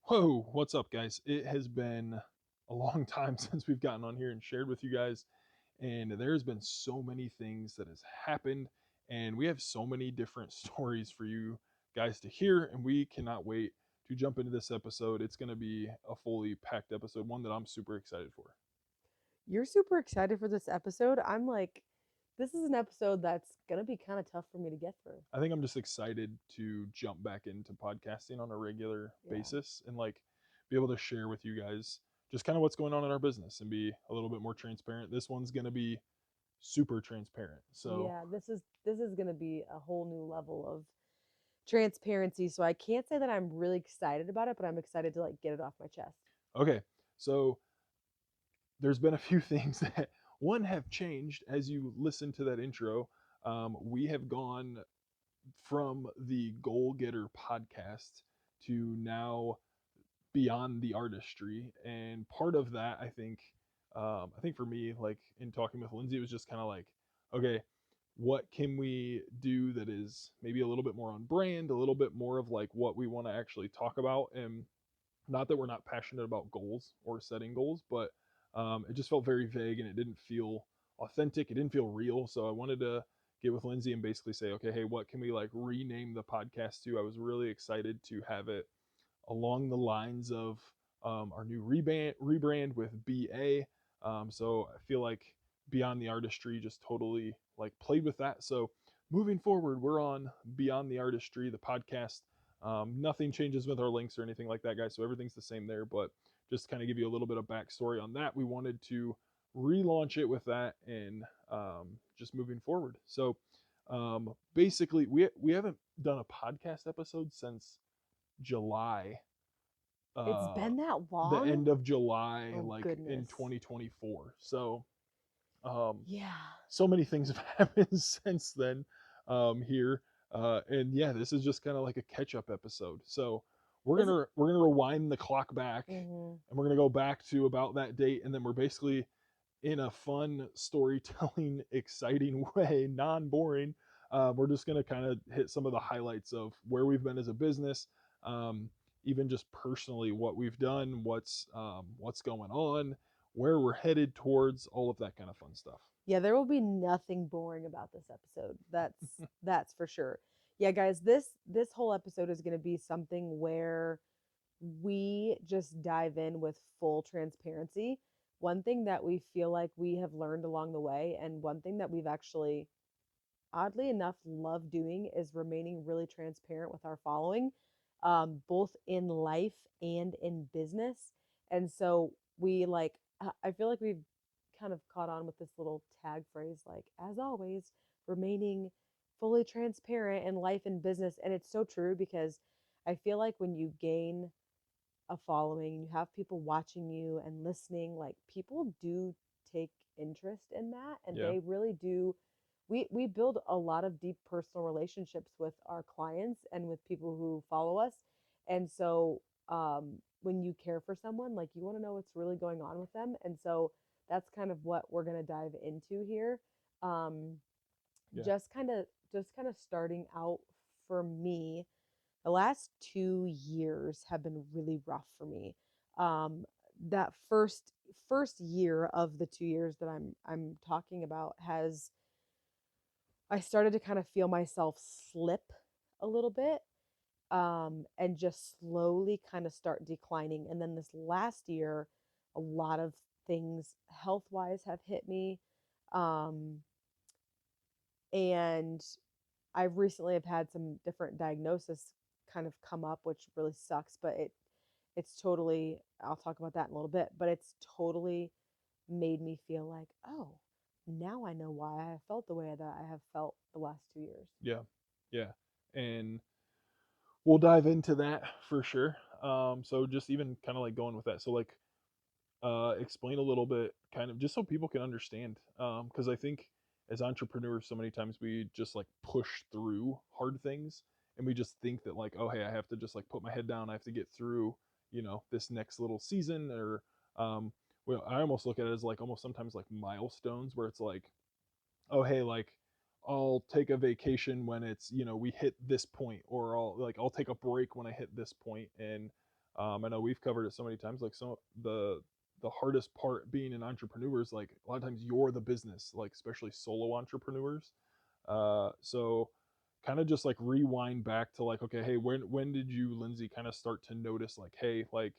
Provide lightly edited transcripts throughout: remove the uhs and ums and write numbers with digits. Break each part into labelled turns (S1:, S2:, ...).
S1: Whoa, what's up, guys? It has been a long time since we've gotten on here and shared with you guys, and there's been so many things that has happened, and we have so many different stories for you guys to hear, and we cannot wait to jump into this episode. It's going to be a fully packed episode, one that I'm super excited for.
S2: You're super excited for this episode. I'm like, this is an episode that's going to be kind of tough for me to get through.
S1: I think I'm just excited to jump back into podcasting on a regular
S2: Yeah.
S1: basis and like be able to share with you guys just kind of what's going on in our business and be a little bit more transparent. This one's going to be super transparent. So,
S2: Yeah, this is going to be a whole new level of transparency. So I can't say that I'm really excited about it, but I'm excited to like get it off my chest.
S1: okay. So, there's been a few things that one have changed as you listen to that intro. We have gone from the Goal Getter podcast to now Beyond the Artistry, and part of that, I think for me, like in talking with Lindsay, it was just kind of like, okay, what can we do that is maybe a little bit more on brand, a little bit more of like what we want to actually talk about, and not that we're not passionate about goals or setting goals, but it just felt very vague and it didn't feel authentic. It didn't feel real. So I wanted to get with Lindsay and basically say, okay, hey, what can we like rename the podcast to? I was really excited to have it along the lines of our new rebrand with BA. So I feel like Beyond the Artistry just totally like played with that. So moving forward, we're on Beyond the Artistry, the podcast. Nothing changes with our links or anything like that, guys. So everything's the same there. But just to kind of give you a little bit of backstory on that, we wanted to relaunch it with that and just moving forward. So basically, we haven't done a podcast episode since July,
S2: It's
S1: uh,
S2: been that
S1: the
S2: long?
S1: end of July,
S2: Oh,
S1: like in
S2: goodness.
S1: 2024. So, um,
S2: Yeah.
S1: so many things have happened since then here, and yeah, this is just kind of like a catch-up episode. So
S2: This
S1: we're gonna rewind the clock back,
S2: mhm.
S1: and we're gonna go back to about that date, and then we're basically in a fun storytelling, exciting way, non-boring. We're just gonna kind of hit some of the highlights of where we've been as a business, um, even just personally what we've done, what's going on, where we're headed towards, all of that kind of fun stuff.
S2: Yeah, there will be nothing boring about this episode. That's for sure. Yeah, guys, this whole episode is going to be something where we just dive in with full transparency. One thing that we feel like we have learned along the way, and one thing that we've actually, oddly enough, loved doing is remaining really transparent with our following, both in life and in business. And so we like, I feel like we've kind of caught on with this little tag phrase, like, as always, remaining fully transparent in life and business. And it's so true because I feel like when you gain a following, you have people watching you and listening, like people do take interest in that and
S1: Yeah,
S2: they really do. We build a lot of deep personal relationships with our clients and with people who follow us. And so when you care for someone, like you want to know what's really going on with them. And so that's kind of what we're going to dive into here. Um,
S1: yeah,
S2: just kind of starting out for me, the last 2 years have been really rough for me. That first year of the 2 years that I'm talking about has, I started to kind of feel myself slip a little bit, and just slowly kind of start declining. And then this last year, a lot of things health wise have hit me, um, and I've recently have had some different diagnosis kind of come up, which really sucks, but it's totally, I'll talk about that in a little bit, but it's totally made me feel like, oh, now I know why I have felt the way that I have felt the last 2 years.
S1: yeah, yeah, and we'll dive into that for sure. So just even kind of like going with that. So like explain a little bit kind of just so people can understand, because I think as entrepreneurs so many times we just like push through hard things and we just think that like, oh hey, I have to just like put my head down, I have to get through this next little season, or well, I almost look at it as like almost sometimes like milestones where it's like, oh hey, like I'll take a vacation when it's we hit this point, or I'll take a break when I hit this point, and I know we've covered it so many times. Like some the hardest part being an entrepreneur is like a lot of times you're the business, like especially solo entrepreneurs. So kind of just like rewind back to like, okay, hey, when did you, Lindsay, kind of start to notice like, hey, like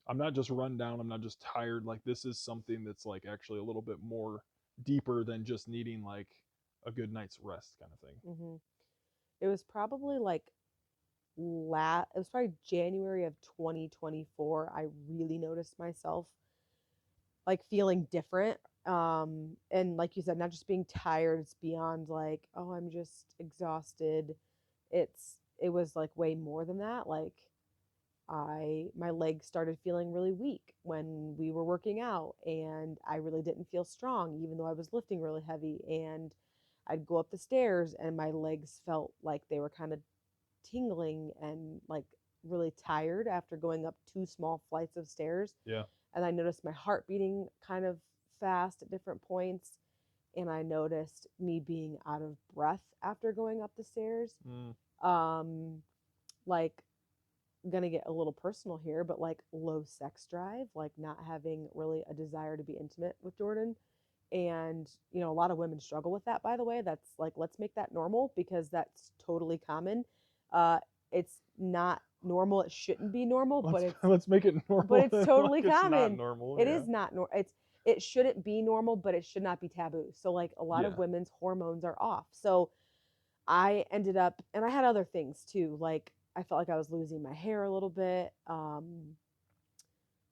S1: I'm not just run down, I'm not just tired. Like this is something that's like actually a little bit more deeper than just needing like a good night's rest kind of thing.
S2: Hmm. It was probably like it was probably January of 2024. I really noticed myself like feeling different. And like you said, not just being tired, it's beyond like, oh, I'm just exhausted. It was like way more than that. Like my legs started feeling really weak when we were working out, and I really didn't feel strong even though I was lifting really heavy. And I'd go up the stairs and my legs felt like they were kind of tingling and like really tired after going up two small flights of stairs.
S1: Yeah.
S2: And I noticed my heart beating kind of fast at different points. And I noticed me being out of breath after going up the stairs.
S1: Mm,
S2: Um, like, gonna get a little personal here, but like low sex drive, like not having really a desire to be intimate with Jordan. And, a lot of women struggle with that, by the way. That's like, let's make that normal because that's totally common. Uh, it's not normal. It shouldn't be normal,
S1: let's let's make it
S2: but
S1: normal
S2: it's
S1: then, like
S2: totally
S1: it's not
S2: common.
S1: normal.
S2: It
S1: Yeah.
S2: is not normal. It shouldn't be normal, but it should not be taboo. So like a lot of
S1: Yeah.
S2: women's hormones are off. So I ended up, and I had other things too. Like I felt like I was losing my hair a little bit.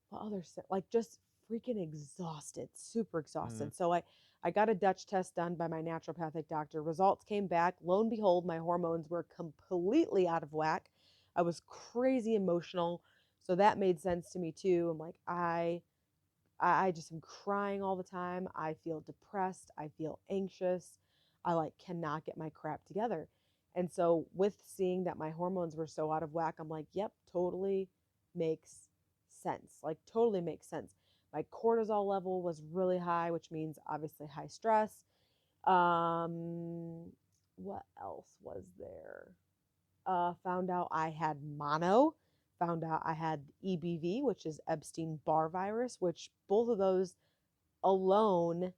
S2: What other like just freaking exhausted, super
S1: Mm,
S2: exhausted. So I got a Dutch test done by my naturopathic doctor. Results came back. Lo and behold, my hormones were completely out of whack. I was crazy emotional. So that made sense to me too. I'm like, I just am crying all the time. I feel depressed. I feel anxious. I like cannot get my crap together. And so with seeing that my hormones were so out of whack, I'm like, yep, totally makes sense. Like totally makes sense. My cortisol level was really high, which means obviously high stress. Um what else was there? Found out I had mono, found out I had EBV, which is Epstein Barr virus, which both of those alone,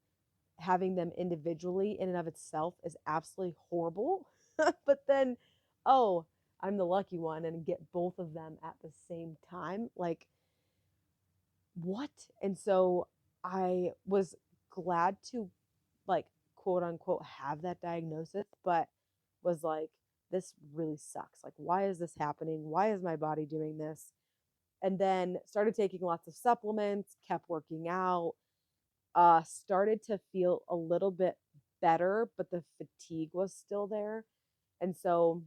S2: having them individually in and of itself is absolutely horrible. But then, oh, I'm the lucky one and get both of them at the same time. Like, what? And so I was glad to like quote unquote have that diagnosis, but was like, this really sucks. Like, why is this happening? Why is my body doing this? And then started taking lots of supplements, kept working out, started to feel a little bit better, but the fatigue was still there. And so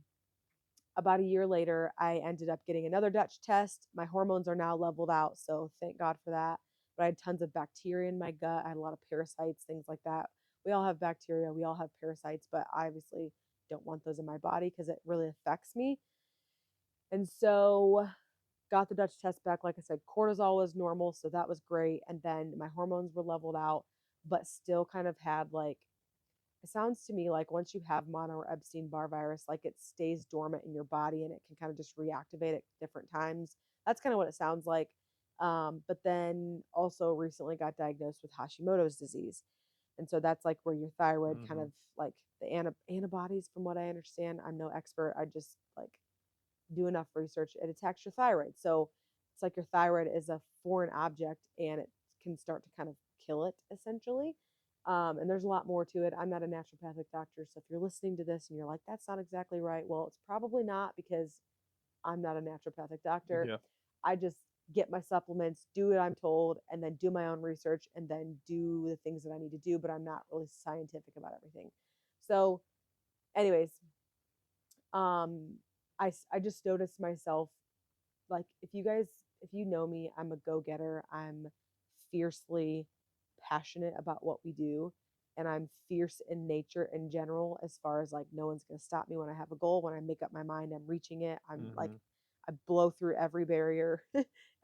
S2: about a year later, I ended up getting another Dutch test. My hormones are now leveled out, so thank God for that. But I had tons of bacteria in my gut. I had a lot of parasites, things like that. We all have bacteria, we all have parasites, but I obviously don't want those in my body because it really affects me. And so got the Dutch test back. Like I said, cortisol was normal, so that was great. And then my hormones were leveled out, but still kind of had like, it sounds to me like once you have mono or Epstein Barr virus, like it stays dormant in your body and it can kind of just reactivate at different times. That's kind of what it sounds like. But then also recently got diagnosed with Hashimoto's disease. And so that's like where your thyroid kind
S1: mm-hmm.
S2: of like the antibodies, from what I understand. I'm no expert. I just like do enough research. It attacks your thyroid. So it's like your thyroid is a foreign object and it can start to kind of kill it essentially. And there's a lot more to it. I'm not a naturopathic doctor. So if you're listening to this and you're like, that's not exactly right, well, it's probably not because I'm not a naturopathic doctor.
S1: Yeah.
S2: I just get my supplements, do what I'm told, and then do my own research and then do the things that I need to do. But I'm not really scientific about everything. So, anyways, um, I just noticed myself like if you know me, I'm a go-getter. I'm fiercely passionate about what we do, and I'm fierce in nature in general, as far as like no one's going to stop me when I have a goal. When I make up my mind, I'm reaching it. I'm like,
S1: Mm-hmm.
S2: I blow through every barrier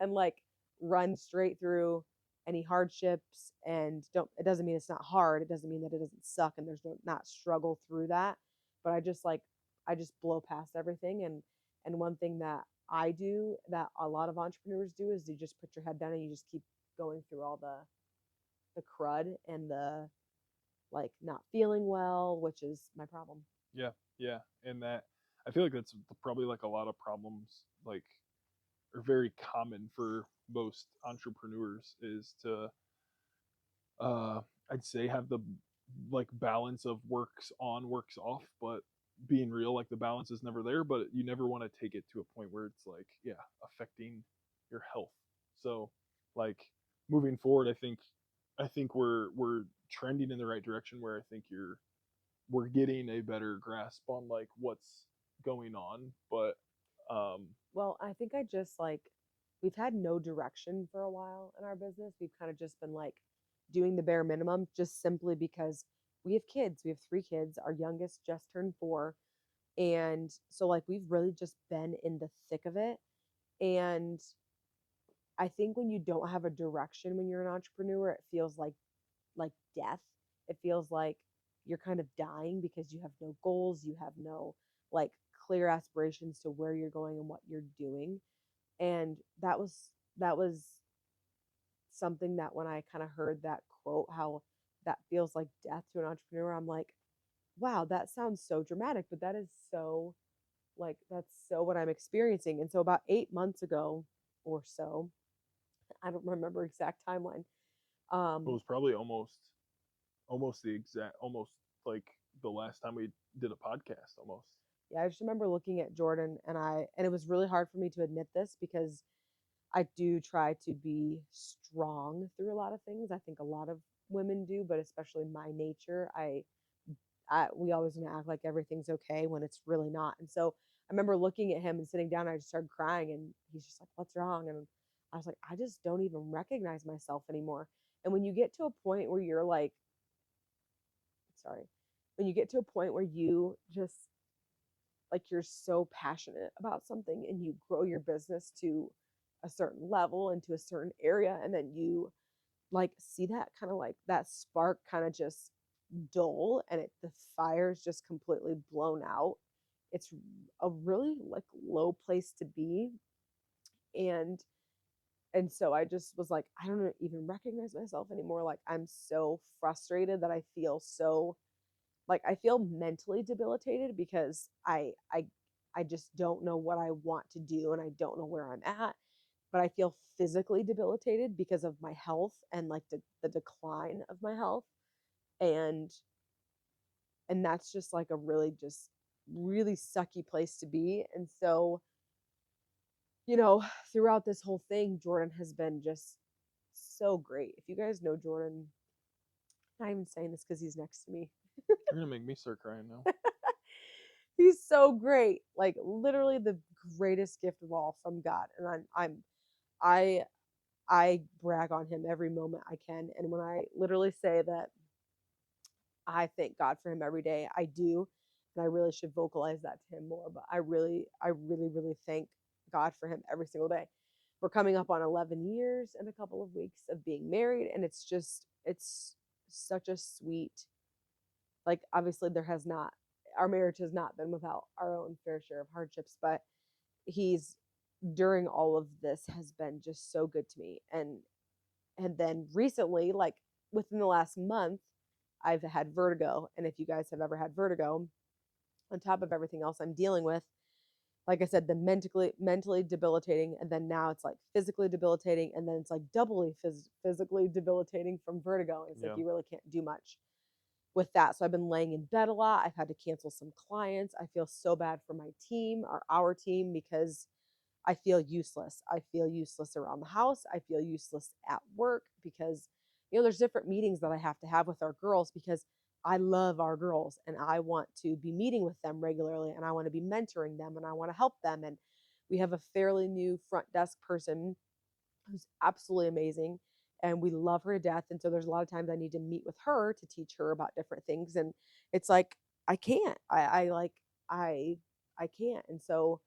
S2: and like run straight through any hardships. And don't, it doesn't mean it's not hard, it doesn't mean that it doesn't suck and there's no not struggle through that, but I just blow past everything. And one thing that I do that a lot of entrepreneurs do is you just put your head down and you just keep going through all the crud and the like not feeling well, which is my problem.
S1: Yeah, yeah, and that I feel like that's probably like a lot of problems like are very common for most entrepreneurs is to uh I'd say have the like balance of works on works off, but being real, like the balance is never there, but you never want to take it to a point where it's like, yeah, affecting your health. So like moving forward, I think we're trending in the right direction where I think we're getting a better grasp on like what's going on, but um
S2: Well, I think I just like we've had no direction for a while in our business. We've kind of just been like doing the bare minimum just simply because we have kids. We have 3 kids. Our youngest just turned 4. And so like we've really just been in the thick of it. And I think when you don't have a direction when you're an entrepreneur, it feels like death. It feels like you're kind of dying because you have no goals, you have no like clear aspirations to where you're going and what you're doing. And that was something that when I kind of heard that quote, how that feels like death to an entrepreneur, I'm like, wow, that sounds so dramatic, but that is so like that's so what I'm experiencing. And so about 8 months ago or so, I don't remember exact timeline.
S1: it
S2: Um,
S1: was probably almost the exact almost like the last time we did a podcast almost.
S2: yeah, I just remember looking at Jordan and it was really hard for me to admit this because I do try to be strong through a lot of things. I think a lot of women do, but especially my nature, I we always want to act like everything's okay when it's really not. And so I remember looking at him and sitting down, and I just started crying, and he's just like, "What's wrong?" And I was like, "I just don't even recognize myself anymore." And when you get to a point where you're like, sorry, when you get to a point where you just like you're so passionate about something and you grow your business to a certain level and to a certain area, and then you like see that kind of like that spark kind of just dull and the fire's just completely blown out. It's a really like low place to be. And and so I just was like, I don't even recognize myself anymore. Like I'm so frustrated that I feel so like I feel mentally debilitated because I just don't know what I want to do and I don't know where I'm at. But I feel physically debilitated because of my health and like the decline of my health. And that's just like a really just really sucky place to be. And so, you know, throughout this whole thing, Jordan has been just so great. If you guys know Jordan, I'm not even saying this because he's next to me.
S1: You're gonna make me start crying now.
S2: He's so great. Like literally the greatest gift of all from God. And I I brag on him every moment I can. And when I literally say that I thank God for him every day, I do. And I really should vocalize that to him more. But I really thank God for him every single day. We're coming up on 11 years in a couple of weeks of being married. And it's such a sweet, like, obviously, our marriage has not been without our own fair share of hardships, but he's, during all of this, has been just so good to me. And then recently, like within the last month, I've had vertigo. And if you guys have ever had vertigo, on top of everything else I'm dealing with, like I said, the mentally debilitating, and then now it's like physically debilitating, and then it's like doubly physically debilitating from vertigo. And it's like
S1: Yeah.
S2: you really can't do much with that. So I've been laying in bed a lot. I've had to cancel some clients. I feel so bad for my team, or our team, because I feel useless. I feel useless around the house. I feel useless at work because, there's different meetings that I have to have with our girls because I love our girls and I want to be meeting with them regularly and I want to be mentoring them and I want to help them. And we have a fairly new front desk person who's absolutely amazing and we love her to death. And so there's a lot of times I need to meet with her to teach her about different things. And it's like, I can't. I I can't. And so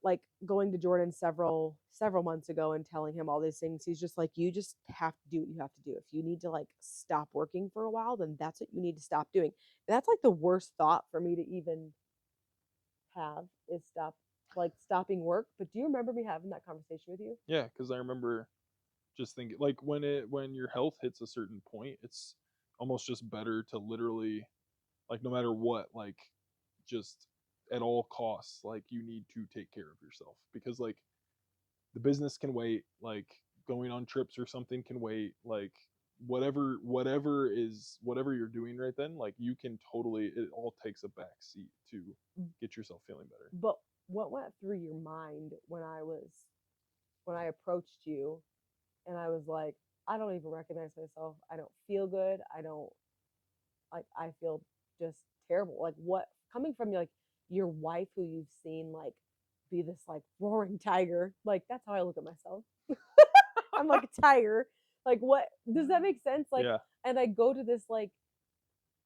S2: like going to Jordan several months ago and telling him all these things, he's just like, you just have to do what you have to do. If you need to like stop working for a while, then that's what you need to stop doing. And that's like the worst thought for me to even have is stop. like stopping work. But do you remember me having that conversation with you?
S1: Yeah, because I remember just thinking like when your health hits a certain point, it's almost just better to literally like no matter what, like just at all costs, like you need to take care of yourself because like the business can wait, like going on trips or something can wait, like whatever you're doing right then, like you can totally it all takes a back seat to get yourself feeling better.
S2: But what went through your mind when I approached you and I was like, I don't even recognize myself. I don't feel good. I don't like I feel just terrible. Like what coming from like your wife who you've seen like be this like roaring tiger. Like that's how I look at myself. I'm like a tiger. Like what does that make sense? Like
S1: Yeah,
S2: and I go to this like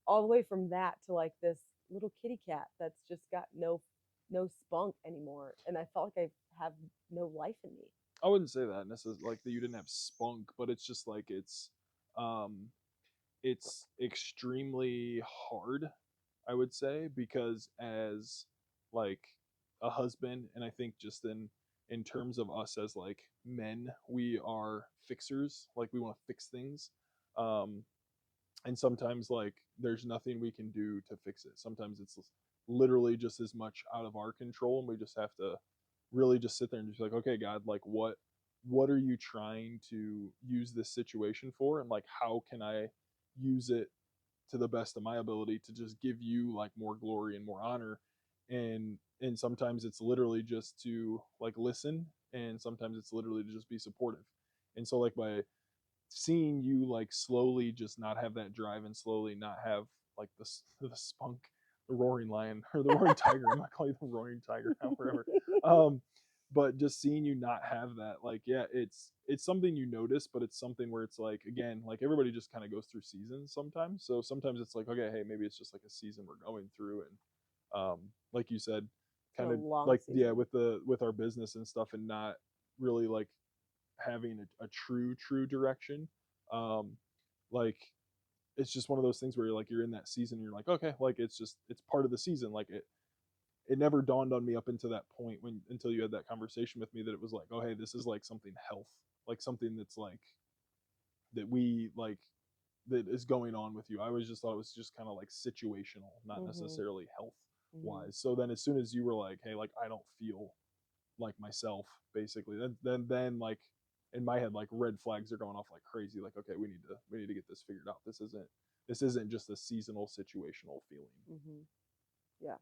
S2: all the way from that to like this little kitty cat that's just got no spunk anymore and I felt like I have no life in me.
S1: I wouldn't say that necessarily like that you didn't have spunk, but it's just like um it's extremely hard, I would say, because as like a husband, and I think just in terms of us as like men, we are fixers. Like we want to fix things, um, and sometimes like there's nothing we can do to fix it. Sometimes it's literally just as much out of our control, and we just have to really just sit there and just be like, okay, God, like what are you trying to use this situation for, and like how can I use it to the best of my ability to just give you like more glory and more honor. And sometimes it's literally just to like listen, and sometimes it's literally to just be supportive. And so like by seeing you like slowly just not have that drive and slowly not have like the spunk, the roaring lion or the roaring tiger, I'm not calling it the roaring tiger now forever. um but just seeing you not have that, like yeah, it's something you notice, but it's something where it's like again, like everybody just kind of goes through seasons sometimes. So sometimes it's like okay, hey, maybe it's just like a season we're going through. And like you said,
S2: It's been
S1: kind
S2: a
S1: of
S2: long
S1: like yeah,
S2: season.
S1: with our business and stuff, and not really like having a true direction. um like it's just one of those things where you're like you're in that season and you're like okay, like it's just it's part of the season. Like it never dawned on me up until that point when until you had that conversation with me that it was like oh hey, this is like something health, like something that's like that we like that is going on with you. I always just thought it was just kind of like situational, not
S2: Mhm.
S1: necessarily health
S2: Mhm.
S1: wise. So then as soon as you were like hey, like I don't feel like myself, basically then like in my head like red flags are going off like crazy, like okay, we need to get this figured out. This isn't just a seasonal situational feeling.
S2: Mhm. Yeah.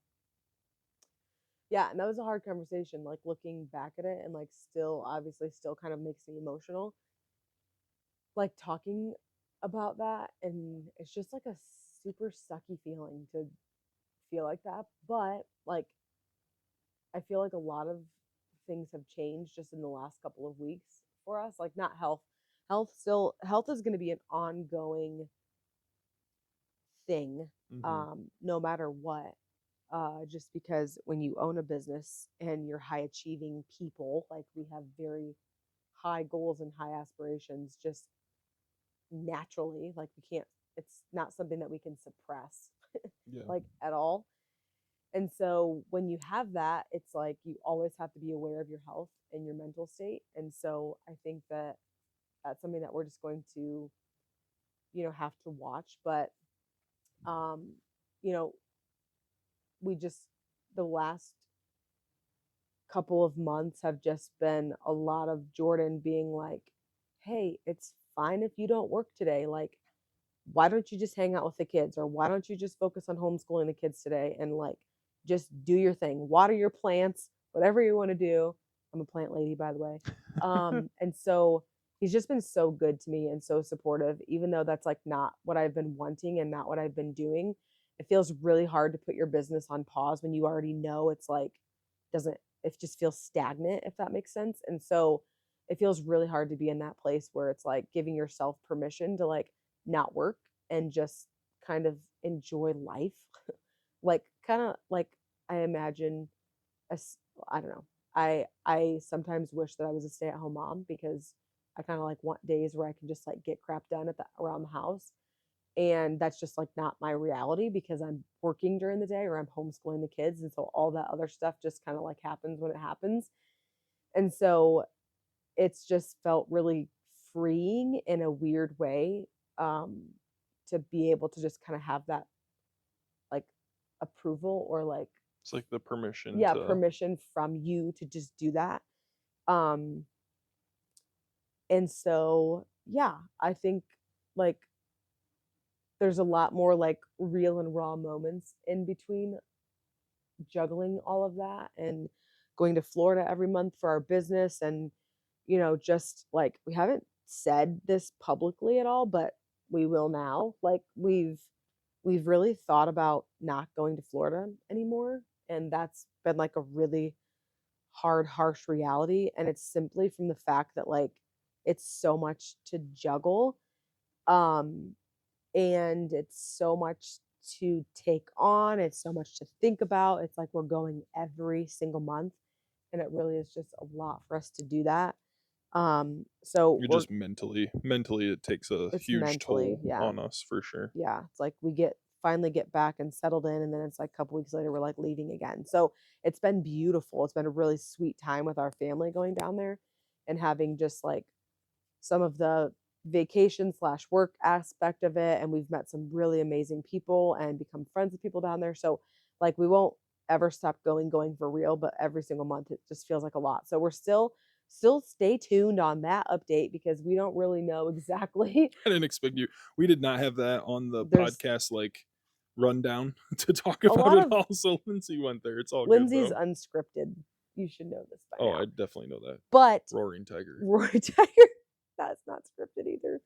S2: Yeah, and that was a hard conversation like looking back at it and like still obviously still kind of makes me emotional like talking about that and it's just like a super sucky feeling to feel like that but like I feel like a lot of things have changed just in the last couple of weeks for us like not health is going to be an ongoing thing
S1: Mm-hmm.
S2: no matter what just because when you own a business and you're high achieving people like we have very high goals and high aspirations just naturally like we can't it's not something that we can suppress
S1: Yeah.
S2: like at all and so when you have that it's like you always have to be aware of your health and your mental state and so I think that that's something that we're just going to have to watch but um you know we just the last couple of months have just been a lot of Jordan being like, hey, it's fine if you don't work today. Like, why don't you just hang out with the kids? Or why don't you just focus on homeschooling the kids today and like just do your thing, water your plants, whatever you want to do. I'm a plant lady, by the way. And so he's just been so good to me and so supportive, even though that's like not what I've been wanting and not what I've been doing. It feels really hard to put your business on pause when you already know it's like doesn't it just feels stagnant if that makes sense and so it feels really hard to be in that place where it's like giving yourself permission to like not work and just kind of enjoy life like kind of like I imagine as I don't know I sometimes wish that I was a stay-at-home mom because I kind of like want days where I can just like get crap done at the around the house And that's just like not my reality because I'm working during the day or I'm homeschooling the kids. And so all that other stuff just kind of like happens when it happens. And so it's just felt really freeing in a weird way, um, to be able to just kind of have that like approval or like,
S1: It's like the permission
S2: yeah,
S1: to
S2: permission from you to just do that. Um, and so, yeah, I think like there's a lot more like real and raw moments in between juggling all of that and going to Florida every month for our business and just like we haven't said this publicly at all, but we will now. Like we've really thought about not going to Florida anymore, and that's been like a really hard harsh reality, and it's simply from the fact that like it's so much to juggle, um and it's so much to take on, it's so much to think about. It's like we're going every single month, and it really is just a lot for us to do that. So
S1: you're
S2: we're
S1: just mentally it takes a
S2: it's
S1: huge
S2: mentally,
S1: toll
S2: yeah.
S1: on us for sure.
S2: Yeah, it's like we get finally get back and settled in, and then it's like a couple weeks later we're like leaving again. So it's been beautiful. It's been a really sweet time with our family going down there and having just like some of the vacation slash work aspect of it, and we've met some really amazing people and become friends with people down there. So like we won't ever stop going for real, but every single month it just feels like a lot. So we're still stay tuned on that update because we don't really know exactly.
S1: I didn't expect you. We did not have that on the
S2: There's
S1: podcast like rundown to talk
S2: a
S1: about
S2: lot
S1: it
S2: of
S1: all. So Lindsay went there. It's all good
S2: Lindsay's
S1: though.
S2: unscripted. You should know this by
S1: Oh, I
S2: now.
S1: definitely know that.
S2: But
S1: Roaring Tiger.
S2: Roy Tiger, that's not scripted either.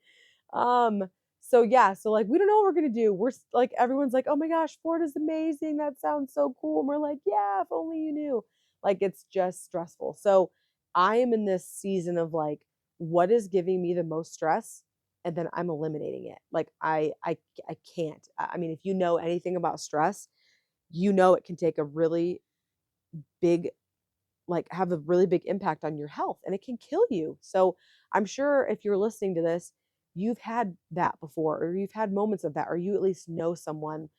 S2: Um, so yeah, so like we don't know what we're gonna do. Like everyone's like, oh my gosh, Florida's amazing. That sounds so cool. And we're like, yeah, if only you knew. Like it's just stressful. So I am in this season of like, what is giving me the most stress? And then I'm eliminating it. Like I can't. I mean, if you know anything about stress, you know it can take a really big like have a really big impact on your health and it can kill you. So I'm sure if you're listening to this, you've had that before or you've had moments of that or you at least know someone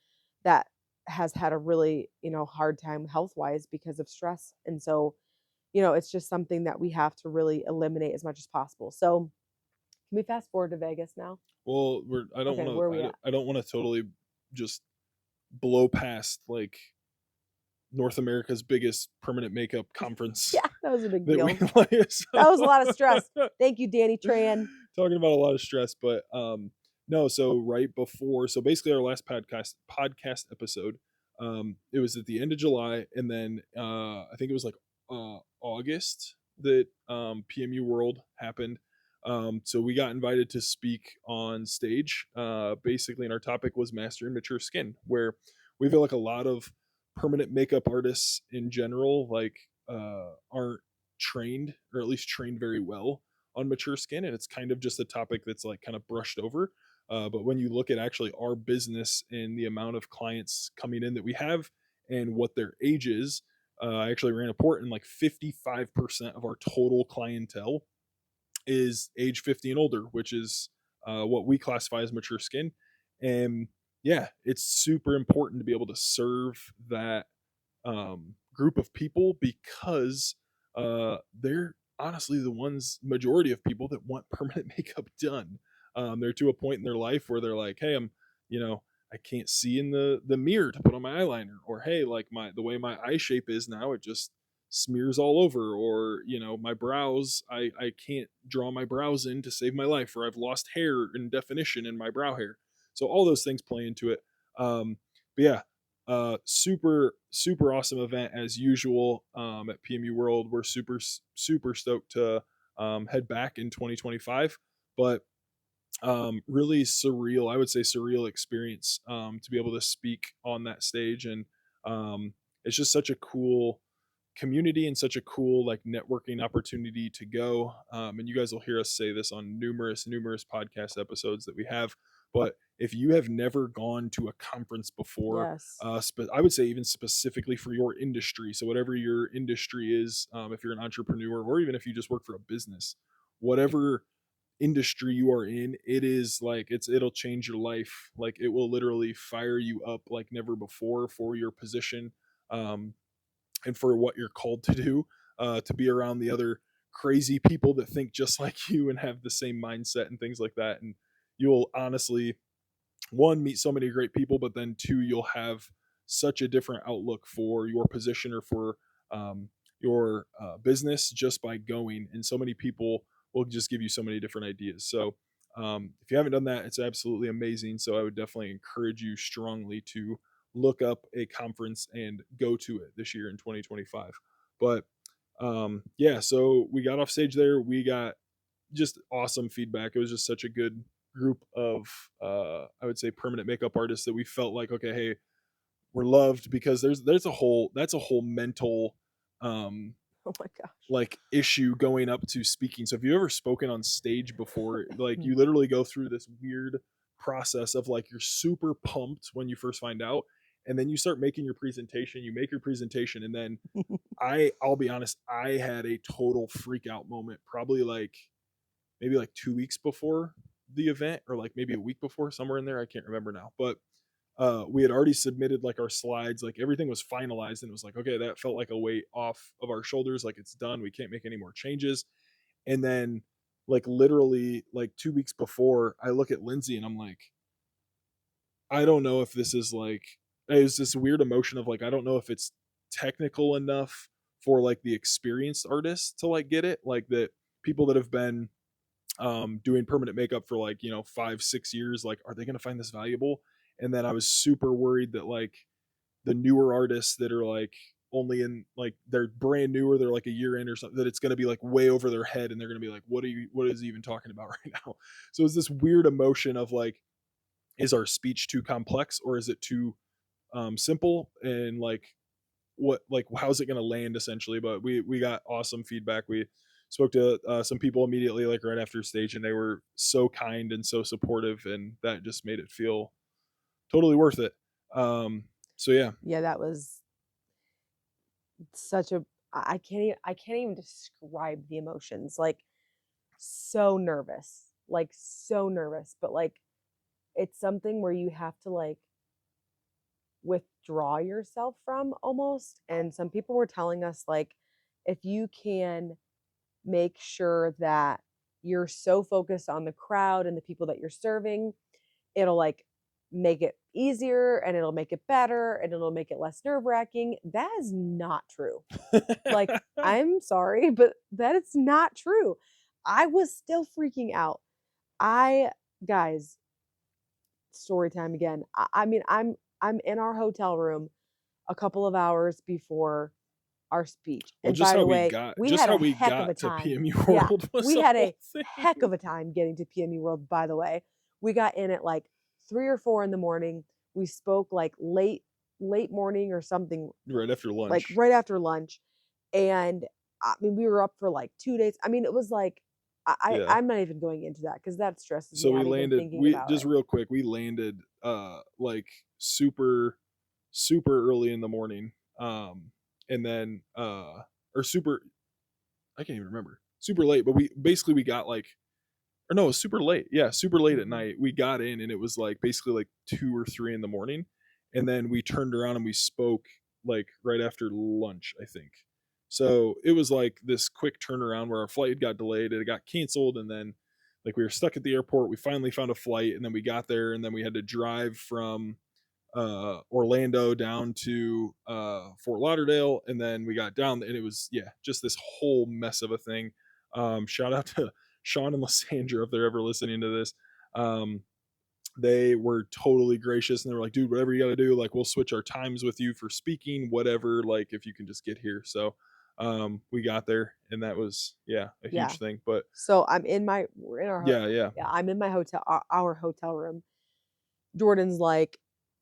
S2: that has had a really, hard time health-wise because of stress. And so, it's just something that we have to really eliminate as much as possible. So, can we fast forward to Vegas now?
S1: Well, I don't
S2: Okay,
S1: want
S2: where are
S1: to
S2: we at?
S1: I don't want to totally just blow past like North America's biggest permanent makeup conference
S2: Yeah, that was a big
S1: that we
S2: deal.
S1: like
S2: That was a lot of
S1: so
S2: stress. Thank you, Danny Tran.
S1: talking about a lot of stress, but no, so right before, so basically our last podcast episode, it was at the end of July, and then I think it was like August that PMU World happened. So we got invited to speak on stage. Basically, and our topic was mastering mature skin, where we feel like a lot of permanent makeup artists in general aren't trained, or at least trained very well on mature skin, and it's kind of just a topic that's like kind of brushed over. But when you look at actually our business and the amount of clients coming in that we have and what their age is, I actually ran a report, and like 55% of our total clientele is age 50 and older, which is what we classify as mature skin. And yeah, it's super important to be able to serve that group of people because they're honestly the ones, majority of people that want permanent makeup done. They're to a point in their life where they're like, hey, you know, I can't see in the mirror to put on my eyeliner, or hey, like the way my eye shape is now, it just smears all over, or my brows, I can't draw my brows in to save my life, or I've lost hair and definition in my brow hair. So all those things play into it. But yeah, super awesome event as usual at PMU World. We're super stoked to head back in 2025, but really surreal, I would say surreal experience to be able to speak on that stage. And it's just such a cool community and such a cool like networking opportunity to go. And you guys will hear us say this on numerous podcast episodes that we have, but if you have never gone to a conference before,
S2: Yes.
S1: I would say even specifically for your industry, so whatever your industry is, if you're an entrepreneur or even if you just work for a business, whatever industry you are in, it is like it'll change your life. Like it will literally fire you up like never before for your position, um, and for what you're called to do. To be around the other crazy people that think just like you and have the same mindset and things like that, and you'll honestly, one, meet so many great people, but then two, you'll have such a different outlook for your position or for your business just by going. And so many people will just give you so many different ideas. So if you haven't done that, it's absolutely amazing. So I would definitely encourage you strongly to look up a conference and go to it this year in 2025. But yeah, so we got off stage there. We got just awesome feedback. It was just such a good group of I would say permanent makeup artists that we felt like, okay, hey, we're loved, because there's a whole that's a whole mental um
S2: Oh my gosh.
S1: like issue going up to speaking. So if you've ever spoken on stage before, like
S2: Hmm.
S1: you literally go through this weird process of like you're super pumped when you first find out, and then you start making your presentation, you make your presentation, and then I'll be honest, I had a total freak out moment probably like maybe like 2 weeks before the event, or like maybe a week before, somewhere in there. I can't remember now. But we had already submitted like our slides, like everything was finalized, and it was like, okay, that felt like a weight off of our shoulders. Like it's done. We can't make any more changes. And then, like, literally, like 2 weeks before, I look at Lindsay and I'm like, I don't know if this is like, it's this weird emotion of like, I don't know if it's technical enough for like the experienced artists to like get it. Like that people that have been doing permanent makeup for like 5-6 years, like are they going to find this valuable? And then I was super worried that like the newer artists that are like only in like they're brand new or they're like a year in or something, that it's going to be like way over their head and they're going to be like, what is he even talking about right now? So it's this weird emotion of like, is our speech too complex or is it too simple, and like what, like how's it going to land essentially? But we got awesome feedback. We spoke to some people immediately like right after stage, and they were so kind and so supportive, and that just made it feel totally worth it. So yeah.
S2: Yeah, that was such a I can't even describe the emotions. Like so nervous. Like so nervous, but like it's something where you have to like withdraw yourself from almost. And some people were telling us like if you can make sure that you're so focused on the crowd and the people that you're serving, it'll like make it easier and it'll make it better and it'll make it less nerve-wracking. That is not true. Like, I'm sorry, but that is not true. I was still freaking out. I guys, story time again. I mean, I'm in our hotel room a couple of hours before our speech.
S1: Well,
S2: And by the way, we
S1: just
S2: had
S1: how
S2: a
S1: we
S2: heck of a
S1: got to
S2: time.
S1: PMU
S2: Yeah,
S1: World was
S2: we
S1: the
S2: had
S1: whole
S2: a
S1: thing.
S2: heck of a time getting to PMU World, by the way. We got in at like 3 or 4 in the morning. We spoke like late morning or something,
S1: Right after
S2: like
S1: lunch.
S2: right after lunch. And I mean, we were up for like 2 days. I mean, it was like
S1: Yeah.
S2: I'm not even going into that because that stresses
S1: So
S2: me
S1: we
S2: out even
S1: landed,
S2: thinking
S1: we
S2: about
S1: just
S2: it.
S1: real quick, we landed like super early in the morning. And then or super, I can't even remember. Super late, but we got like, or no, it was super late. Yeah, super late at
S2: Hmm.
S1: night. We got in and it was like basically like 2 or 3 in the morning. And then we turned around and we spoke like right after lunch, I think. So it was like this quick turnaround where our flight got delayed, it got canceled, and then like we were stuck at the airport. We finally found a flight, and then we got there, and then we had to drive from Orlando down to Fort Lauderdale, and then we got down, and it was, yeah, just this whole mess of a thing. Shout out to Sean and Lysandra if they're ever listening to this. Um, they were totally gracious, and they were like, "Dude, whatever you got to do, like we'll switch our times with you for speaking, whatever. Like if you can just get here." So we got there, and that was, yeah, a
S2: Yeah.
S1: huge thing. But
S2: So we're in
S1: yeah, yeah.
S2: yeah, I'm in my our hotel room. Jordan's like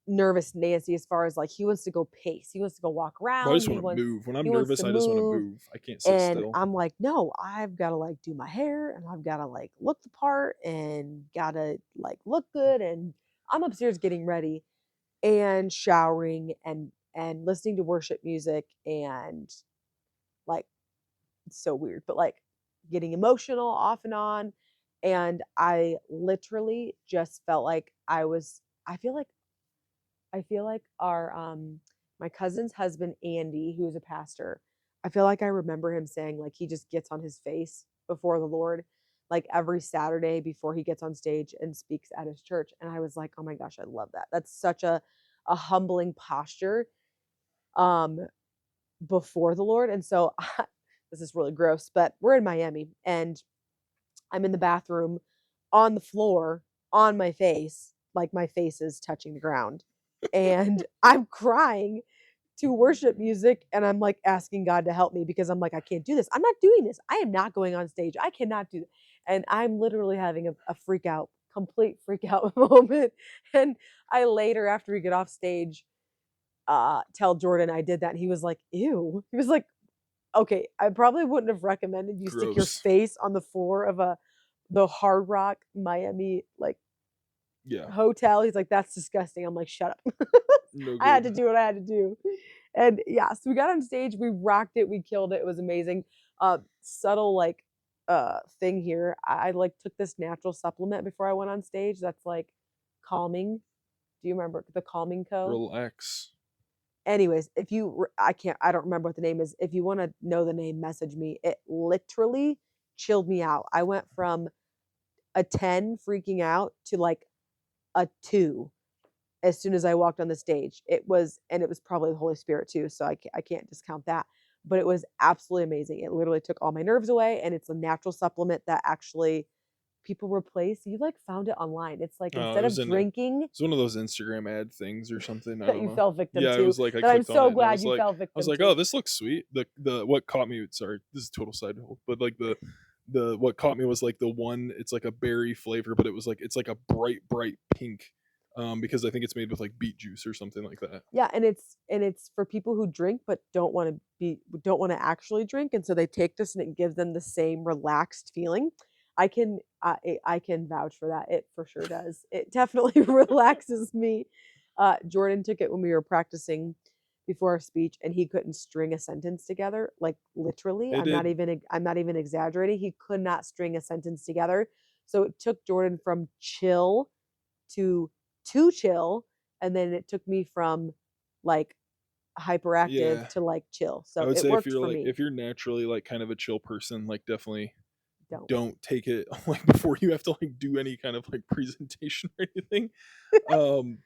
S2: nervous Nancy as far as like he wants to go pace. He wants to go walk
S1: But I
S2: around.
S1: just want to move. When
S2: He
S1: I'm
S2: wants
S1: nervous,
S2: to
S1: I just want to
S2: move.
S1: move. I can't sit
S2: And
S1: still.
S2: I'm like, no, I've got to like do my hair and I've got to like look the part and gotta like look good. And I'm upstairs getting ready and showering and listening to worship music and like it's so weird, but like getting emotional off and on. And I literally just felt like I feel like our my cousin's husband Andy, who is a pastor, I feel like I remember him saying like he just gets on his face before the Lord like every Saturday before he gets on stage and speaks at his church. And I was like, "Oh my gosh, I love that." That's such a humbling posture um before the Lord. And so this is really gross, but we're in Miami and I'm in the bathroom on the floor on my face, like my face is touching the ground. And I'm crying to worship music and I'm like asking God to help me because I'm like, I can't do this. I'm not doing this. I am not going on stage. I cannot do it. And I'm literally having a freak out, complete freak out moment. And I later, after we get off stage, tell Jordan I did that. And he was like, ew. He was like, okay, I probably wouldn't have recommended you stick your
S1: Gross.
S2: face on the floor of the Hard Rock Miami like
S1: Yeah.
S2: hotel. He's like, that's disgusting. I'm like, shut up.
S1: No
S2: I had to
S1: good.
S2: do what I had to do. And yeah, so we got on stage, we rocked it, we killed it. It was amazing. Subtle like thing here. I like took this natural supplement before I went on stage that's like calming. Do you remember the Calming Co?
S1: Relax.
S2: Anyways, if you I don't remember what the name is. If you want to know the name, message me. It literally chilled me out. I went from a 10 freaking out to like a 2 as soon as I walked on the stage. And it was probably the Holy Spirit too, so I can't discount that. But it was absolutely amazing. It literally took all my nerves away, and it's a natural supplement that actually people replace. You like found it online. It's like
S1: Oh, it
S2: instead
S1: was
S2: of
S1: in a
S2: drinking
S1: it's one of those Instagram ad things or something. I
S2: that
S1: don't
S2: you
S1: know.
S2: fell victim
S1: Yeah, it
S2: to,
S1: was like I
S2: that I'm
S1: clicked on
S2: so
S1: it and
S2: glad you fell
S1: I was
S2: victim
S1: like,
S2: to.
S1: oh, this looks sweet. The what caught me. Sorry, this is total side note, but like the what caught me was like the one. It's like a berry flavor, but it's like a bright pink. Because I think it's made with like beet juice or something like that.
S2: Yeah, and it's for people who drink but don't want to actually drink, and so they take this and it gives them the same relaxed feeling. I can vouch for that. It for sure does. It definitely relaxes me. Jordan took it when we were practicing before our speech, and he couldn't string a sentence together. Like literally,
S1: It did.
S2: I'm not even exaggerating. He could not string a sentence together. So it took Jordan from chill to chill, and then it took me from like hyperactive
S1: Yeah,
S2: to like chill.
S1: I
S2: So
S1: would
S2: it
S1: say
S2: worked for me.
S1: if you're naturally like kind of a chill person, like definitely
S2: Don't.
S1: don't take it like before you have to like do any kind of like presentation or anything.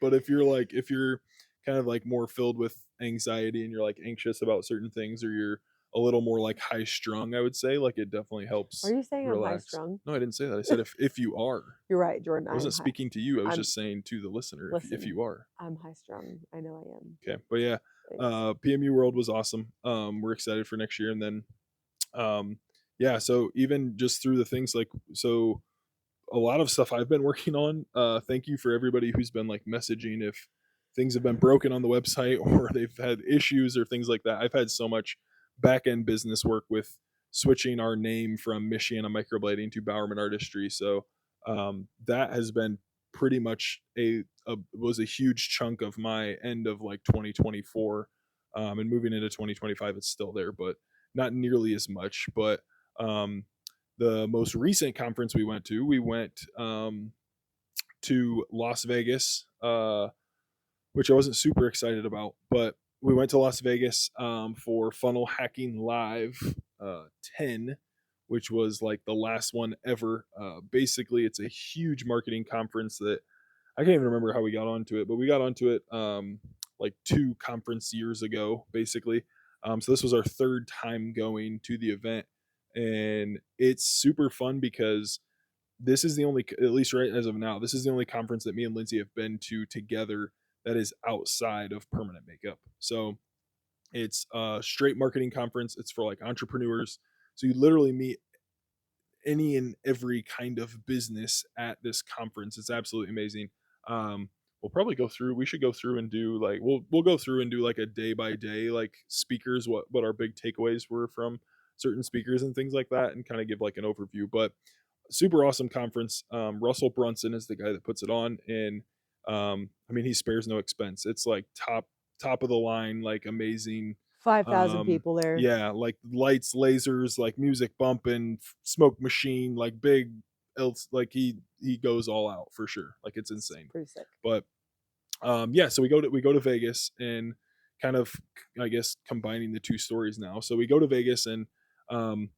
S1: But if you're kind of like more filled with anxiety and you're like anxious about certain things or you're a little more like high strung, I would say like it definitely
S2: Are
S1: helps
S2: you saying I'm high
S1: relax.
S2: strung?
S1: No, I didn't say that. I said if you are.
S2: You're right, Jordan.
S1: I wasn't speaking to you. I was
S2: I'm
S1: just saying to the listener if
S2: listen.
S1: you are.
S2: I'm high strung. I know I am.
S1: Okay. But yeah,
S2: Thanks.
S1: PMU World was awesome. We're excited for next year and then um yeah, so even just through the things like so a lot of stuff I've been working on. Thank you for everybody who's been like messaging if things have been broken on the website or they've had issues or things like that. I've had so much back end business work with switching our name from Michiana Microblading to Bowerman Artistry. So that has been pretty much a was a huge chunk of my end of like 2024. And moving into 2025, it's still there, but not nearly as much. But um, the most recent conference we went to Las Vegas, which I wasn't super excited about, but we went to Las Vegas for Funnel Hacking Live 10, which was like the last one ever. Basically, it's a huge marketing conference that I can't even remember how we got onto it, but we got onto it like 2 conference years ago, basically. So this was our third time going to the event, and it's super fun because this is the only, at least right as of now, this is the only conference that me and Lindsay have been to together that is outside of permanent makeup. So it's a straight marketing conference. It's for like entrepreneurs. So you literally meet any and every kind of business at this conference. It's absolutely amazing. We'll probably go through. We should go through and do like we'll go through and do like a day by day like speakers, what our big takeaways were from certain speakers and things like that, and kind of give like an overview. But super awesome conference. Russell Brunson is the guy that puts it on, and I mean he spares no expense. It's like top of the line, like amazing
S2: 5,000 people there.
S1: yeah, like lights, lasers, like music bumping, smoke machine, like big else. Like he goes all out for sure. Like it's
S2: It's
S1: insane.
S2: pretty sick.
S1: But yeah, so we go to Vegas and kind of, I guess, combining the two stories now. So we go to Vegas and um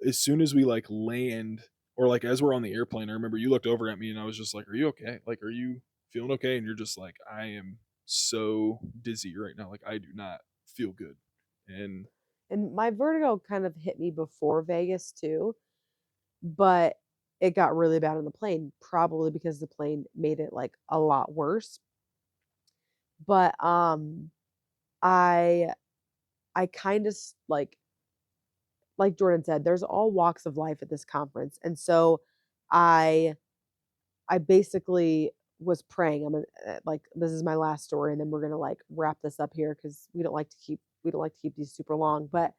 S1: as soon as we like land, or like as we're on the airplane, I remember you looked over at me and I was just like, "Are you okay? Like, are you feeling okay?" And you're just like, "I am so dizzy right now. Like, I do not feel good." And
S2: And my vertigo kind of hit me before Vegas too, but it got really bad on the plane, probably because the plane made it like a lot worse. But I I kind of like Jordan said, there's all walks of life at this conference. And so I I basically was praying. Like this is my last story and then we're going to like wrap this up here cuz we don't like to keep these super long, but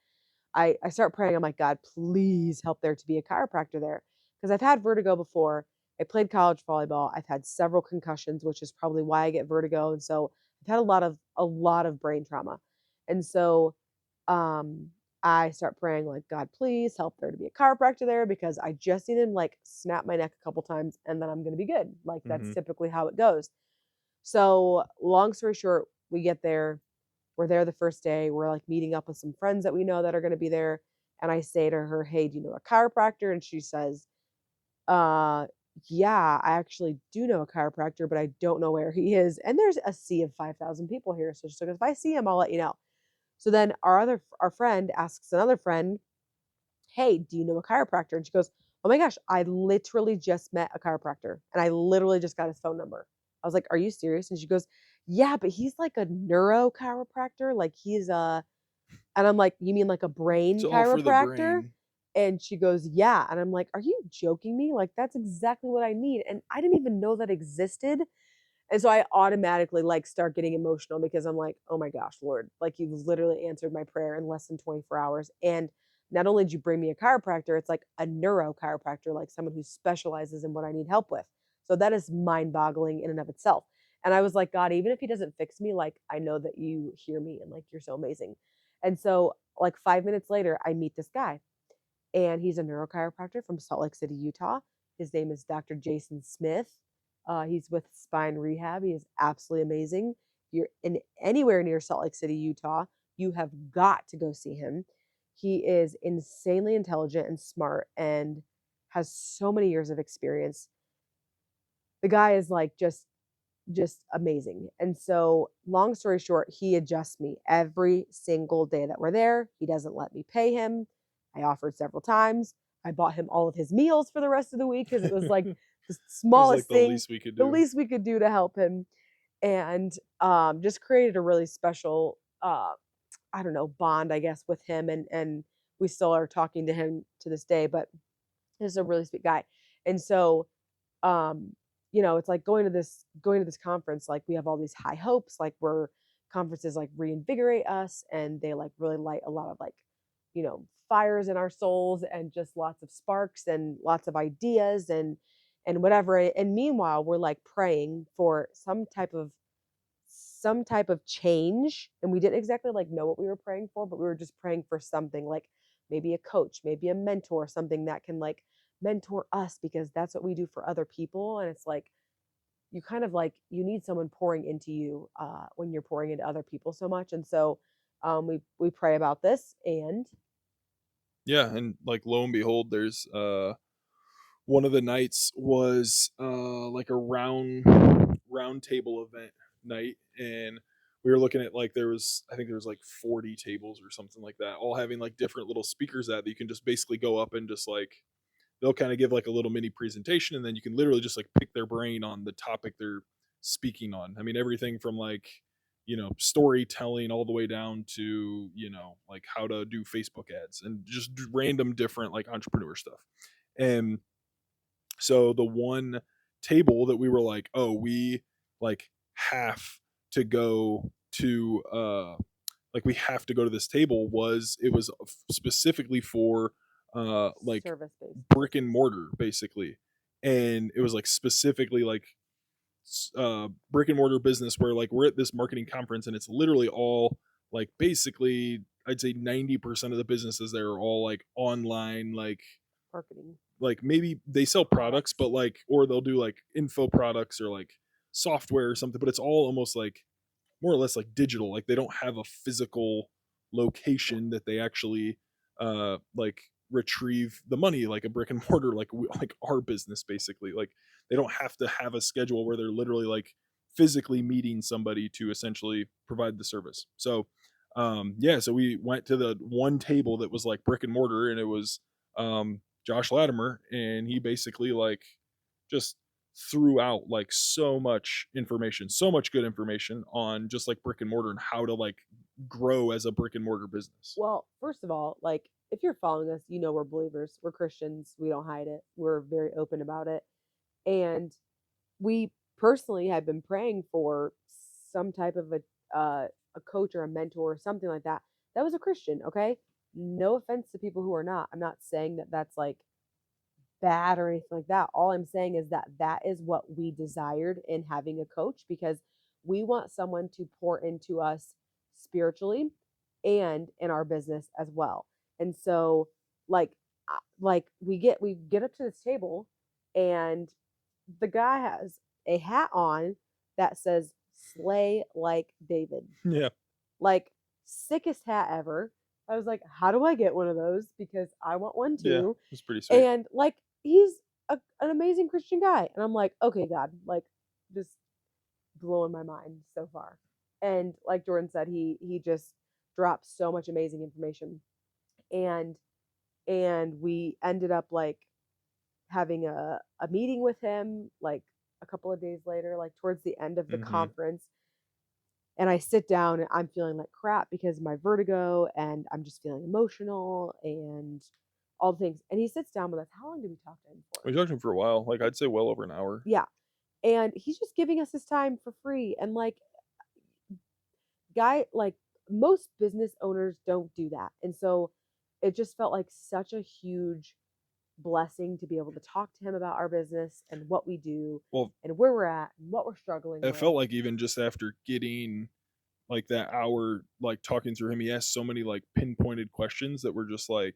S2: I start praying. I'm like, God, please help there to be a chiropractor there. Because I've had vertigo before. I played college volleyball. I've had several concussions, which is probably why I get vertigo. And so I've had a lot of brain trauma. And so um I start praying like, God, please help there to be a chiropractor there because I just need him like snap my neck a couple times and then I'm gonna be good. Like that's
S1: mhm,
S2: typically how it goes. So long story short, we get there, we're there the first day. We're like meeting up with some friends that we know that are going to be there. And I say to her, "Hey, do you know a chiropractor?" And she says, "Uh, yeah, I actually do know a chiropractor, but I don't know where he is." And there's a sea of 5,000 people here. So she's like, "If I see him, I'll let you know." So then our friend asks another friend, "Hey, do you know a chiropractor?" And she goes, "Oh my gosh, I literally just met a chiropractor and I literally just got his phone number." I was like, "Are you serious?" And she goes, "Yeah, but he's like a neuro chiropractor. Like he's a," and I'm like, "You mean like a
S1: it's
S2: brain
S1: all for the
S2: chiropractor?"
S1: brain.
S2: And she goes, "Yeah." And I'm like, "Are you joking me? Like that's exactly what I need." And I didn't even know that existed. And so I automatically like start getting emotional because I'm like, "Oh my gosh, Lord, like you've literally answered my prayer in less than 24 hours." And not only did you bring me a chiropractor, it's like a neuro chiropractor, like someone who specializes in what I need help with. So that is mind-boggling in and of itself. And I was like, God, even if he doesn't fix me, like I know that you hear me and like you're so amazing. And so like 5 minutes later, I meet this guy and he's a neurochiropractor from Salt Lake City, Utah. His name is Dr. Jason Smith. He's with Spine Rehab. He is absolutely amazing. If you're in anywhere near Salt Lake City, Utah, you have got to go see him. He is insanely intelligent and smart and has so many years of experience. The guy is like just amazing. And so, long story short, he adjusts me every single day that we're there. He doesn't let me pay him. I offered several times. I bought him all of his meals for the rest of the week because it was like the
S1: It was like
S2: smallest
S1: the
S2: thing,
S1: least we could
S2: the
S1: do.
S2: least we could do to help him. And just created a really special, I don't know, bond, I guess, with him. And we still are talking to him to this day, but he's a really sweet guy. And so um it's like going to this conference, like we have all these high hopes, like we're conferences like reinvigorate us and they like really light a lot of like fires in our souls and just lots of sparks and lots of ideas and whatever. And meanwhile we're like praying for some type of change, and we didn't exactly like know what we were praying for, but we were just praying for something like maybe a coach, maybe a mentor, something that can like mentor us because that's what we do for other people. And it's like you kind of like you need someone pouring into you when you're pouring into other people so much. And so we pray about this. And
S1: Yeah, and like lo and behold, there's one of the nights was like a round table event night, and we were looking at, like, I think there was like 40 tables or something like that, all having like different little speakers that you can just basically go up and just like they'll kind of give like a little mini presentation, and then you can literally just like pick their brain on the topic they're speaking on. I mean, everything from like storytelling all the way down to like how to do Facebook ads and just random different like entrepreneur stuff. And so the one table that we were like, oh, we like have to go to like we have to go to this table, was it was specifically for like
S2: service based.
S1: brick and mortar basically. And it was like specifically like brick and mortar business, where like we're at this marketing conference and it's literally all like basically I'd say 90% of the businesses there are all like online, like
S2: Marketing.
S1: like maybe they sell products,
S2: Products.
S1: but like, or they'll do like info products or like software or something, but it's all almost like more or less like digital. Like they don't have a physical location that they actually like retrieve the money like a brick and mortar, like our business basically. Like they don't have to have a schedule where they're literally like physically meeting somebody to essentially provide the service. So yeah, so we went to the one table that was like brick and mortar, and it was Josh Latimer, and he basically like just threw out like so much information, so much good information on just like brick and mortar and how to like grow as a brick and mortar business.
S2: Well, first of all, like if you're following us, you know we're believers. We're Christians. We don't hide it. We're very open about it. And we personally had been praying for some type of a coach or a mentor or something like that. That was a Christian, okay? No offense to people who are not. I'm not saying that that's like bad or anything like that. All I'm saying is that that is what we desired in having a coach, because we want someone to pour into us spiritually and in our business as well. And so like like we get up to this table, and the guy has a hat on that says slay like David.
S1: Yeah,
S2: Like, sickest hat ever. I was like, how do I get one of those? Because I want one
S1: yeah,
S2: too.
S1: it's pretty sweet.
S2: And like, he's an amazing Christian guy. And I'm like, okay, God, like, just blowing my mind so far. And like Jordan said, he just dropped so much amazing information. And we ended up like having a meeting with him like a couple of days later, like towards the end of the
S1: Hmm.
S2: conference. And I sit down and I'm feeling like crap because of my vertigo, and I'm just feeling emotional and all the things. And he sits down with us. How long did we talk to him for?
S1: We talked to him for a while, like I'd say well over an hour.
S2: Yeah. And he's just giving us his time for free. And like, guy, like most business owners don't do that. And so it just felt like such a huge blessing to be able to talk to him about our business and what we do
S1: Well,
S2: and where we're at and what we're struggling
S1: it
S2: with.
S1: felt like even just after getting like that hour like talking through him, he asked so many like pinpointed questions that were just like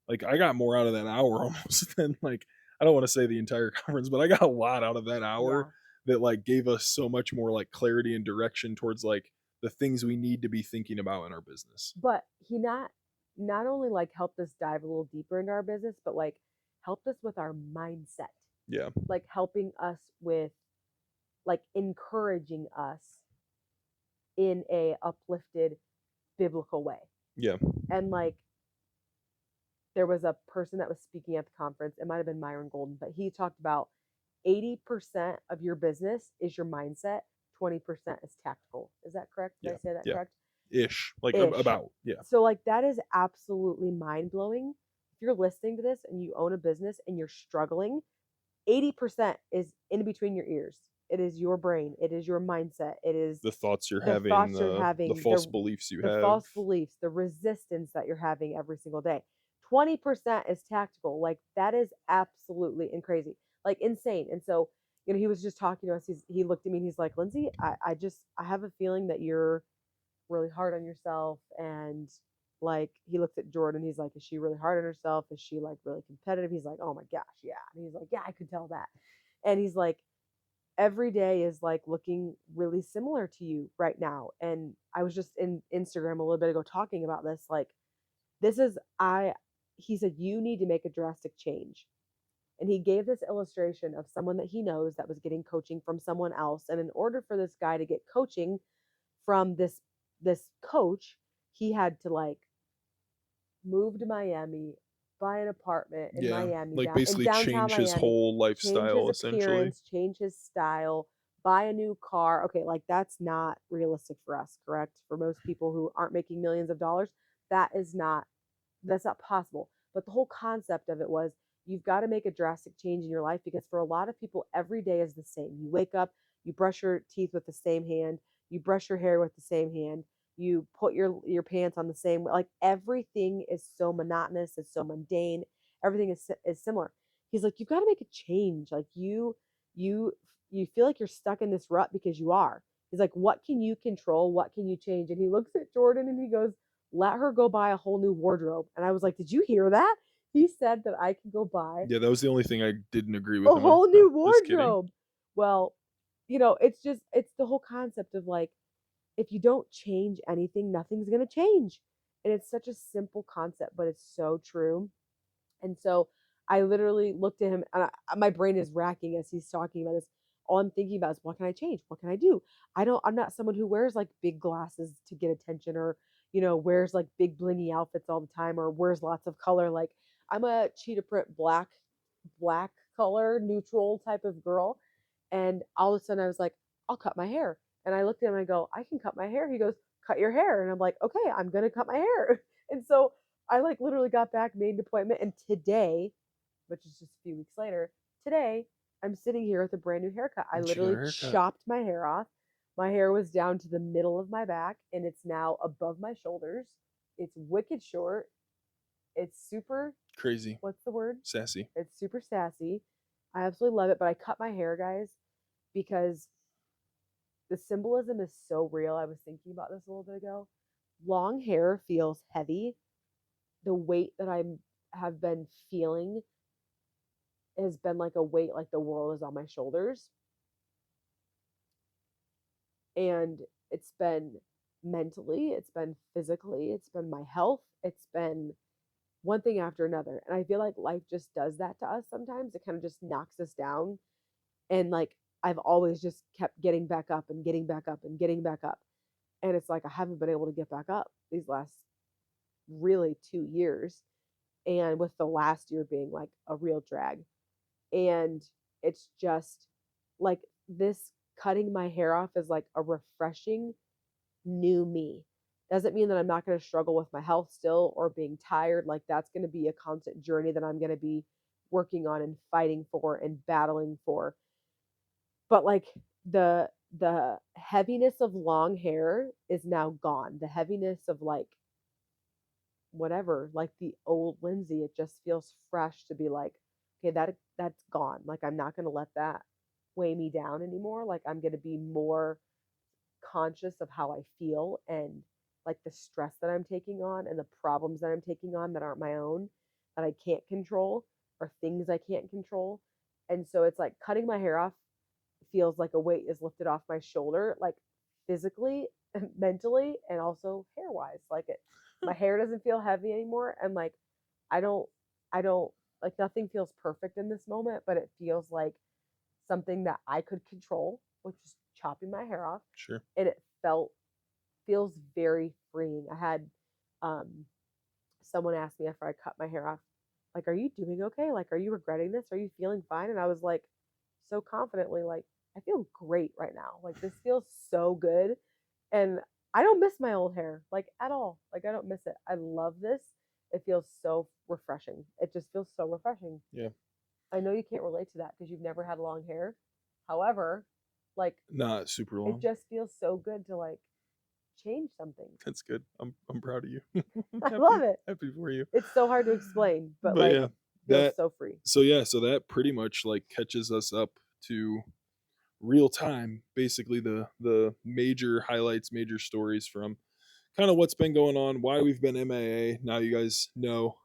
S1: I got more out of that hour almost than like, I don't want to say the entire conference, but I got a lot out of that hour
S2: Yeah.
S1: that like gave us so much more like clarity and direction towards like the things we need to be thinking about in our business.
S2: But he not only like helped us dive a little deeper into our business, but like helped us with our mindset,
S1: Yeah.
S2: like helping us with like encouraging us in a uplifted biblical way.
S1: Yeah.
S2: And like there was a person that was speaking at the conference. It might have been Myron Golden, but he talked about 80% of your business is your mindset, 20% is tactical. Is that correct? Did I
S1: Yeah.
S2: say that
S1: Yeah.
S2: correct?
S1: Ish. Like
S2: Ish.
S1: about. Yeah.
S2: So like that is absolutely mind blowing. If you're listening to this and you own a business and you're struggling, 80% is in between your ears. It is your brain. It is your mindset. It is
S1: The thoughts you're
S2: the
S1: having,
S2: thoughts you're
S1: the
S2: having,
S1: false beliefs you
S2: the
S1: have.
S2: false beliefs, the resistance that you're having every single day. 20% is tactical. Like that is absolutely and crazy, like insane. And so, he was just talking to us. He looked at me and he's like, Lindsay, I have a feeling that you're really hard on yourself. And like he looks at Jordan, he's like, is she really hard on herself? Is she like really competitive? He's like, oh my gosh, yeah. And he's like, yeah, I could tell that. And he's like, every day is like looking really similar to you right now. And I was just in Instagram a little bit ago talking about this. Like, this is, he said, you need to make a drastic change. And he gave this illustration of someone that he knows that was getting coaching from someone else. And in order for this guy to get coaching from this coach, he had to like move to Miami, buy an apartment in
S1: Yeah.
S2: Miami,
S1: Like
S2: in
S1: basically
S2: downtown
S1: change his
S2: Miami,
S1: whole
S2: change his
S1: lifestyle essentially.
S2: appearance, change his style, buy a new car. Okay, like that's not realistic for us, correct? For most people who aren't making millions of dollars, that is not that's not possible. But the whole concept of it was you've got to make a drastic change in your life, because for a lot of people, every day is the same. You wake up, you brush your teeth with the same hand, you brush your hair with the same hand, you put your pants on the same, like everything is so monotonous, it's so mundane, everything is similar. He's like, you've got to make a change. Like you you feel like you're stuck in this rut because you are. He's like, what can you control? What can you change? And he looks at Jordan and he goes, let her go buy a whole new wardrobe. And I was like, did you hear that? he said that I could go buy
S1: Yeah, that was the only thing I didn't agree with
S2: a
S1: him on.
S2: whole new
S1: Just kidding.
S2: wardrobe. Well, it's the whole concept of like, if you don't change anything, nothing's going to change. And it's such a simple concept, but it's so true. And so I literally looked at him, and my brain is racking as he's talking about this. All I'm thinking about is, what can I change? What can I do? I'm not someone who wears like big glasses to get attention, or, wears like big blingy outfits all the time, or wears lots of color. Like, I'm a cheetah print black color, neutral type of girl. And all of a sudden I was like, I'll cut my hair. And I looked at him and I go, I can cut my hair. He goes, cut your hair. And I'm like, okay, I'm going to cut my hair. And so I like literally got back, made an appointment. And today, which is just a few weeks later, today I'm sitting here with a brand new haircut. I
S1: And she got
S2: literally
S1: her haircut.
S2: chopped my hair off. My hair was down to the middle of my back and it's now above my shoulders. It's wicked short. It's super,
S1: Crazy.
S2: what's the word?
S1: Sassy.
S2: It's super sassy. I absolutely love it. But I cut my hair, guys, because the symbolism is so real. I was thinking about this a little bit ago. Long hair feels heavy. The weight that I have been feeling has been like a weight, like the world is on my shoulders. And it's been mentally, it's been physically, it's been my health, it's been one thing after another. And I feel like life just does that to us sometimes. It kind of just knocks us down. And like, I've always just kept getting back up and getting back up and getting back up. And it's like I haven't been able to get back up these last really 2 years. And with the last year being like a real drag. And it's just like this cutting my hair off is like a refreshing new me. Doesn't mean that I'm not going to struggle with my health still or being tired. Like, that's going to be a constant journey that I'm going to be working on and fighting for and battling for. But like, the heaviness of long hair is now gone. The heaviness of like whatever, like the old Lindsay, it just feels fresh to be like, okay, that's gone. Like, I'm not going to let that weigh me down anymore. Like, I'm going to be more conscious of how I feel and like the stress that I'm taking on and the problems that I'm taking on that aren't my own, that I can't control, or things I can't control. And so it's like cutting my hair off feels like a weight is lifted off my shoulder, like physically, mentally, and also hair wise. Like, my hair doesn't feel heavy anymore. And like, I don't, I don't, like, nothing feels perfect in this moment, but it feels like something that I could control, which is chopping my hair off.
S1: Sure.
S2: And it feels very freeing. I had um, someone ask me after I cut my hair off, like, are you doing okay? Like, are you regretting this? Are you feeling fine? And I was like, so confidently, like, I feel great right now. Like, this feels so good. And I don't miss my old hair, like, at all. Like, I don't miss it. I love this. It feels so refreshing. It just feels so refreshing.
S1: Yeah.
S2: I know you can't relate to that because you've never had long hair. However, like,
S1: Not super
S2: it
S1: long.
S2: just feels so good to like change something.
S1: That's good. I'm proud of you. I'm
S2: I love it.
S1: happy for you.
S2: It's so hard to explain, but
S1: But
S2: like,
S1: yeah,
S2: feels
S1: that
S2: so free.
S1: so that pretty much like catches us up to real time, basically the major highlights, major stories from kind of what's been going on, why we've been MIA. Now you guys know,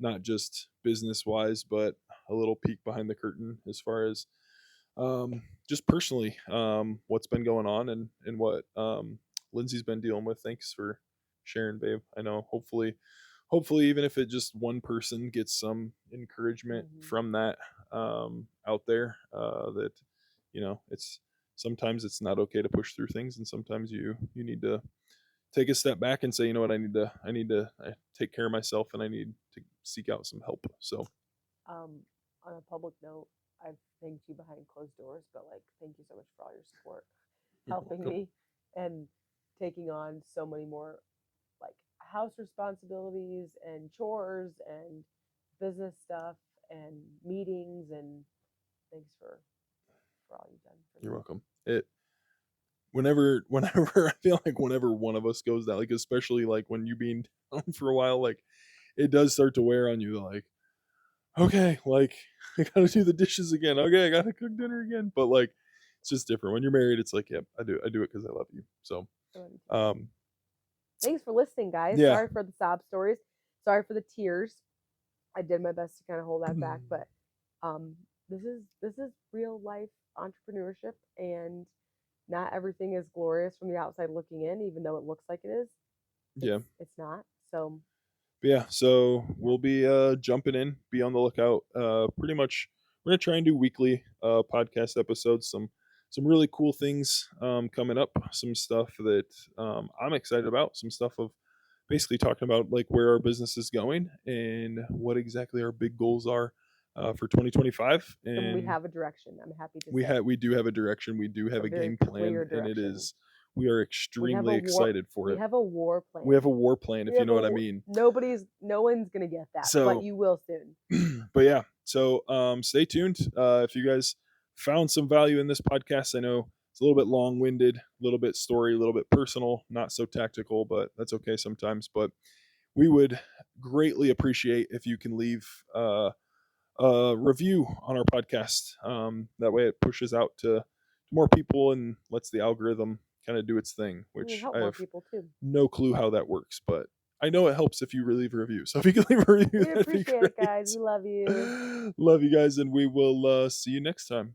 S1: not just business wise, but a little peek behind the curtain as far as just personally, what's been going on and what Lindsay's been dealing with. Thanks for sharing, babe. I know hopefully even if it just one person gets some encouragement
S2: Mm-hmm.
S1: from that out there, that it's sometimes it's not okay to push through things, and sometimes you need to take a step back and say, you know what, I need to take care of myself, and I need to seek out some help. So
S2: Um, on a public note, I've thanked you behind closed doors, but like, thank you so much for all your support,
S1: you're
S2: helping
S1: welcome.
S2: me, and taking on so many more like house responsibilities and chores and business stuff and meetings, and thanks for all you've done for
S1: You're
S2: me.
S1: welcome. It whenever I feel like whenever one of us goes down, like especially like when you being down for a while, like it does start to wear on you. Like, okay, like I gotta do the dishes again. Okay, I gotta cook dinner again. But like, it's just different when you're married. It's like, yep, I do it because I love you. So,
S2: I love you too.
S1: um,
S2: Thanks for listening, guys.
S1: yeah,
S2: Sorry for the sob stories. Sorry for the tears. I did my best to kind of hold that back, but um, this is real life entrepreneurship, and not everything is glorious from the outside looking in, even though it looks like it is.
S1: Yeah.
S2: It's not. So
S1: But yeah, so
S2: yeah,
S1: we'll be jumping in. Be on the lookout. Pretty much, we're gonna try and do weekly podcast episodes. Some really cool things coming up. Some stuff that I'm excited about. Some stuff of basically talking about like where our business is going and what exactly our big goals are for 2025.
S2: and we
S1: And
S2: have a direction. I'm happy to say
S1: we do have a direction. We do
S2: a
S1: have a
S2: very
S1: game plan,
S2: clear
S1: and it
S2: direction.
S1: is we are
S2: We have a
S1: extremely
S2: war.
S1: excited for
S2: We
S1: it.
S2: have a war
S1: We have
S2: plan.
S1: a war plan,
S2: We
S1: if you
S2: have
S1: know
S2: a
S1: what I mean.
S2: no one's gonna get that, but
S1: So
S2: you will soon.
S1: but yeah, so stay tuned. If you guys found some value in this podcast, I know it's a little bit long winded, a little bit story, a little bit personal, not so tactical, but that's okay sometimes. But we would greatly appreciate if you can leave a review on our podcast. That way it pushes out to more people and lets the algorithm kind of do its thing,
S2: And you
S1: which
S2: help
S1: I
S2: more
S1: have
S2: people too.
S1: no clue how that works, but I know it helps if you leave a review. So if you can leave a review,
S2: We
S1: that'd be
S2: appreciate it, guys.
S1: great.
S2: We love you.
S1: Love you guys, and we will see you next time.